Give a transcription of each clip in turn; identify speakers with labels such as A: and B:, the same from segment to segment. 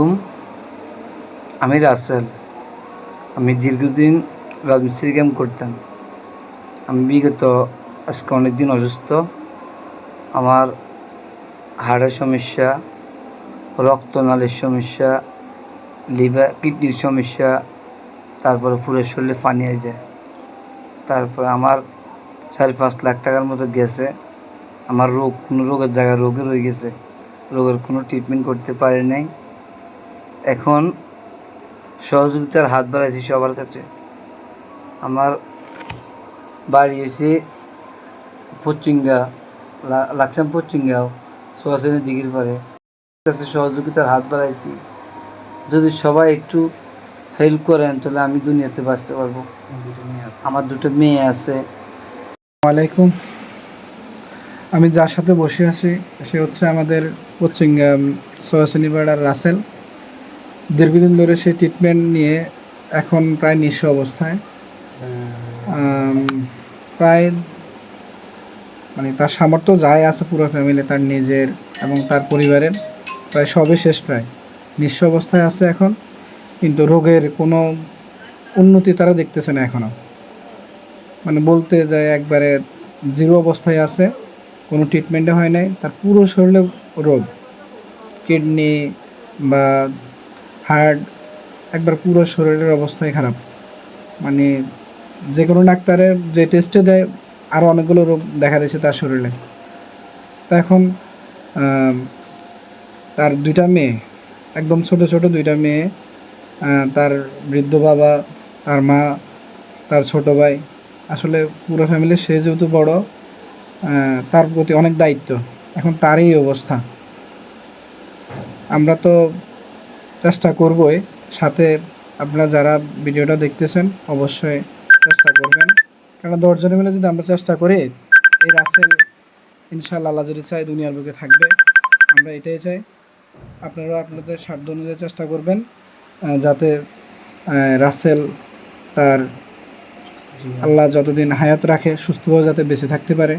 A: হুম, আমি রাসেল। আমি দীর্ঘদিন রাজমিস্ত্রি কাম করতাম। আমি বিগত আজকে অনেক দিন অসুস্থ। আমার হাড়ের সমস্যা, রক্তনালীর সমস্যা, লিভার কিডনির সমস্যা, তারপরে পুরো শরীরে পানি হয়ে যায়। তারপরে আমার 4-5 লাখ টাকার মতো গেছে। আমার কোনো রোগের জায়গায় রোগে রয়ে গেছে। রোগের কোনো ট্রিটমেন্ট করতে পারি নাই। এখন সহযোগিতার হাত বাড়াইছি সবার কাছে। আমার বাড়ি এসে পশ্চিমগা লাকসাম পশ্চিমগাঁও সোয়াশানী দিঘির পারে কাছে সহযোগিতার হাত বাড়াইছি। যদি সবাই একটু হেল্প করেন তাহলে আমি দুনিয়াতে বাঁচতে পারবো। আমার দুটো মেয়ে আছে।
B: ওয়ালাইকুম। আমি যার সাথে বসে আছি সে হচ্ছে আমাদের পশ্চিমগাঁও সোয়াশানীপাড়ার রাসেল। দীর্ঘদিন ধরে সে ট্রিটমেন্ট নিয়ে এখন প্রায় নিঃস্ব অবস্থায়। প্রায় তার সামর্থ্য যাই আছে পুরো ফ্যামিলি, তার নিজের এবং তার পরিবারের প্রায় সবই শেষ, প্রায় নিঃস্ব অবস্থায় আছে এখন। কিন্তু রোগের কোনো উন্নতি তারা দেখতেছে না এখনও। বলতে যায় একবারে জিরো অবস্থায় আছে, কোনো ট্রিটমেন্টে হয় নাই। তার পুরো শরীরে রোগ, কিডনি বা হার্ট, একবার পুরো শরীরের অবস্থাই খারাপ। যে কোনো ডাক্তারের যে টেস্টে দেয় আরও অনেকগুলো রোগ দেখা দিয়েছে তার শরীরে। তা এখন তার দুইটা মেয়ে, একদম ছোট ছোট দুইটা মেয়ে, তার বৃদ্ধ বাবা, তার মা, তার ছোট ভাই, আসলে পুরো ফ্যামিলির সে যেহেতু বড়, তার প্রতি অনেক দায়িত্ব। এখন তারই অবস্থা। আমরা তো চেষ্টা করবই, সাথে আপনারা যারা ভিডিওটা দেখতেছেন অবশ্যই চেষ্টা করবেন, কারণ 10 জনে মিলে যদি আমরা চেষ্টা করি, এই রাসেল ইনশাআল্লাহ আল্লাহ যদি চাই দুনিয়ার বুকে থাকবে। আমরা এটাই চাই। আপনারাও আপনাদের সাধ্য অনুযায়ী চেষ্টা করবেন যাতে রাসেল তার আল্লাহ যতদিন হায়াত রাখে সুস্থভাবে যাতে বেঁচে থাকতে পারে,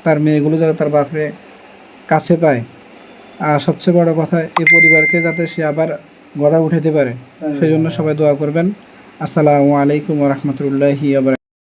B: তার মেয়েগুলো যাতে তার বাপরে কাছে পায়, আর সবচেয়ে বড় কথা এই পরিবারকে যাতে সে আবার গড়ে উঠাতে পারে, সেই জন্য সবাই দোয়া করবেন। আসসালামু আলাইকুম ওয়া রাহমাতুল্লাহি ওয়া বারাকাতুহু।